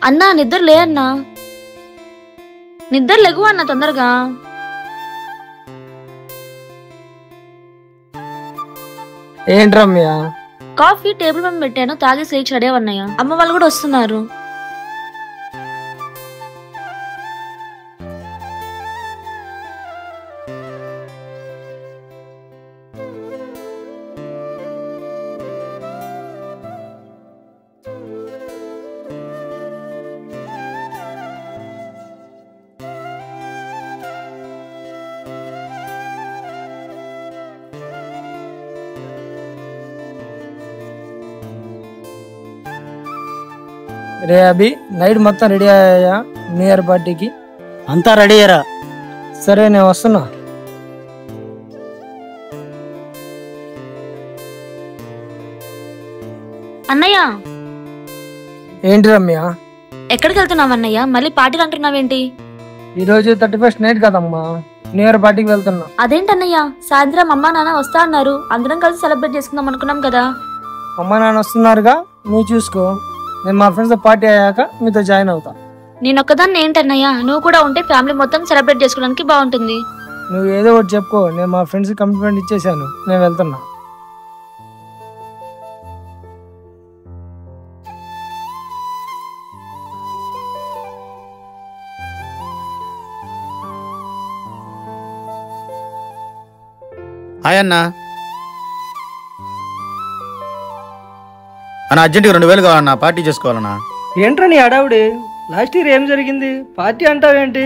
అన్నా నిద్ర లే అన్నా, నిద్ర లెగు అన్న తొందరగా. ఏంటి రమ్య? కాఫీ టేబుల్ మీద పెట్టాను, తాగేసి లేచి రెడీ అన్నయ్య. అమ్మ వాళ్ళు కూడా వస్తున్నారు. రే అభి, నైట్ మొత్తం రెడీ అయ్యా న్యూ ఇయర్ పార్టీకి? అంతా రెడీ అయ్యారా? సరే నేను వస్తున్నా. అన్నయ్య ఏంటి రమ్య? ఎక్కడికి వెళ్తున్నావు అన్నయ్య? మళ్ళీ పార్టీలు అంటున్నావేంటి? ఈరోజు 31st నైట్ కదమ్మా, న్యూ ఇయర్ పార్టీకి వెళ్తున్నా. అదేంటన్నయ్య, సాయంత్రం అమ్మా నాన్న వస్తా అన్నారు, అందరం కలిసి సెలబ్రేట్ చేసుకుందాం అనుకున్నాం కదా. అమ్మా నాన్న వస్తున్నారుగా, నువ్వు చూసుకో. నేను మా ఫ్రెండ్స్ పార్టీ అయ్యాక మీతో జాయిన్ అవుతా. నేనొక్కదాన్ని ఏంటన్నయ్య, నువ్వు కూడా ఉంటే ఫ్యామిలీ మొత్తం సెలబ్రేట్ చేసుకోవడానికి బాగుంటుంది. నువ్వు ఏదో ఒకటి చెప్పుకో, నేను మా ఫ్రెండ్స్ కమిట్మెంట్ ఇచ్చేసాను, నేను వెళ్తున్నా. హాయ్ అన్న. అన్న అర్జెంట్గా 2000 కావాలన్నా, పార్టీ చేసుకోవాలన్నా. ఏంట్రా నీ అడావుడి? లాస్ట్ ఇయర్ ఏం జరిగింది? పార్టీ అంటావేంటి?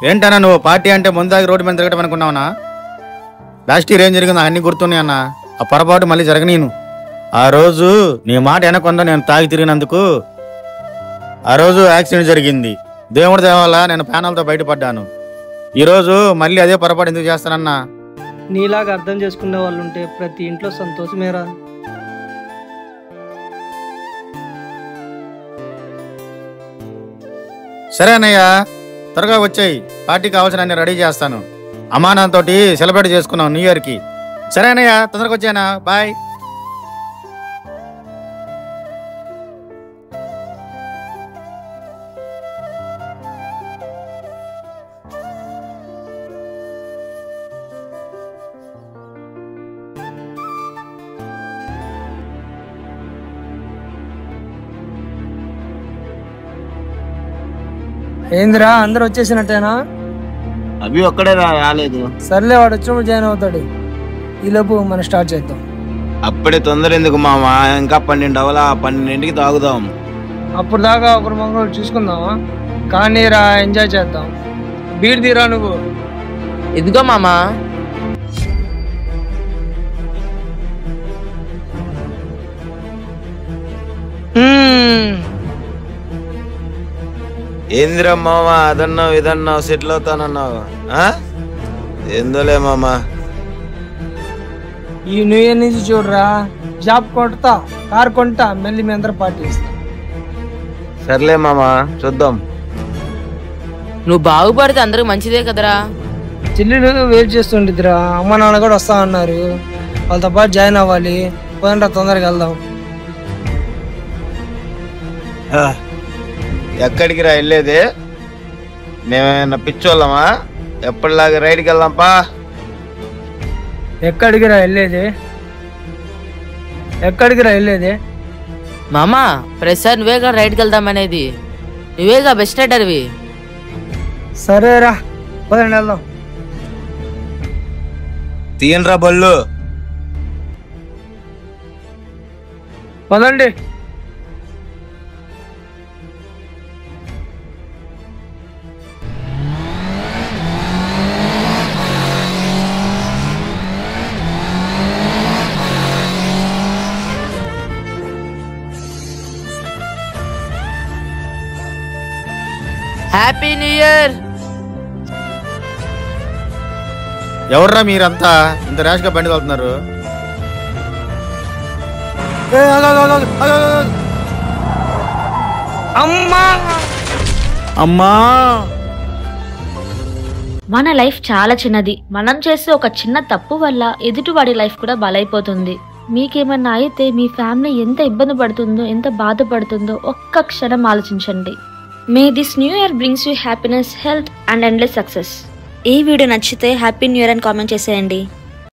ఏంటన్నా నువ్వు పార్టీ అంటే ముందాగి రోడ్డు మీద తిరగటం అనుకున్నావునా? లాస్ట్ ఇయర్ ఏం జరిగిందో అన్నీ గుర్తున్నాయి అన్న. ఆ పొరపాటు మళ్ళీ జరగనీను. ఆ రోజు నీ మాట వెనకుండా నేను తాగి తిరిగినందుకు ఆ రోజు యాక్సిడెంట్ జరిగింది. దేవుడి దయ వల్ల నేను ప్రాణాలతో బయటపడ్డాను. ఈరోజు మళ్ళీ అదే పొరపాటు ఎందుకు చేస్తానన్నా? నీలాగా అర్థం చేసుకునే వాళ్ళు ఉంటే ప్రతి ఇంట్లో సంతోషమేరా. సరే అన్నయ్య, త్వరగా వచ్చాయి, పార్టీ కావాల్సిన అన్ని రెడీ చేస్తాను. అమ్మానాతో సెలబ్రేట్ చేసుకున్నాం న్యూ ఇయర్కి. సరే అన్నయ్య, తొందరగా వచ్చానా, బాయ్. ఏందిరా, అందరు వచ్చేసినట్టేనా? అభి ఒక్కడే రాలేదు. సర్లే, వాడు వచ్చినప్పుడు జాయిన్ అవుతాడు. ఈలోపు మనం స్టార్ట్ చేద్దాం. అప్పుడే తొందర ఎందుకు మామ, ఇంకా 12 అవలా, 12ంటికి తాగుదాం. అప్పుడు దాకా ఒకరు మొక్కలు చూసుకుందామా? కానీ రా, ఎంజాయ్ చేద్దాం. బీర్ తీరా నువ్వు. ఇదిగో మామా. ఏందిరా మామ, అదన్నావు ఇదన్నావు, సెటిల్ అవుతానన్నావు. ఎందులే మామ. ఈ న్యూ ఇయర్ నుంచి చూడరా, జాబ్ కొంటా, కార్ కొంటా, మళ్ళీ మీ అందరూ పార్టీ ఇస్తా. సర్లే మామ, చూద్దాం. నువ్వు బాగుపడితే అందరికి మంచిదే కదరా. చెల్లెలు వెయిట్ చేస్తుండిద్దిరా, అమ్మ నాన్న కూడా వస్తా అన్నారు, వాళ్ళతో పాటు జాయిన్ అవ్వాలి. పోయినరా, తొందరగా వెళ్దాం. ఎక్కడికి రా వెళ్ళేది? మేమేమన్నా పిచ్చోళ్ళమా? ఎప్పటిలాగా రైడ్కి వెళ్దాంపా. ఎక్కడికి రా వెళ్ళేది? ఎక్కడికి రా వెళ్ళేది? మామా, ప్రతిసారి నువ్వేగా రైడ్కి వెళ్దామనేది, నువ్వేగా బెస్ట్ రైడర్వి. సరేరా, పదండి వెళ్దాం. తీయనరా బళ్ళు. పదండి. Happy new year. ఎవర్రా మీరంతా ఇంత ర్యాష్గా బండి వెళ్తున్నారు? అమ్మా అమ్మా, మన లైఫ్ చాలా చిన్నది. మనం చేసే ఒక చిన్న తప్పు వల్ల ఎదుటివాడి లైఫ్ కూడా బలైపోతుంది. మీకేమన్నా అయితే మీ ఫ్యామిలీ ఎంత ఇబ్బంది పడుతుందో, ఎంత బాధపడుతుందో ఒక్క క్షణం ఆలోచించండి. May this new year brings you happiness, health and endless success. ఈ వీడియో నచ్చితే హ్యాపీ న్యూ ఇయర్ అని కామెంట్ చేసేయండి.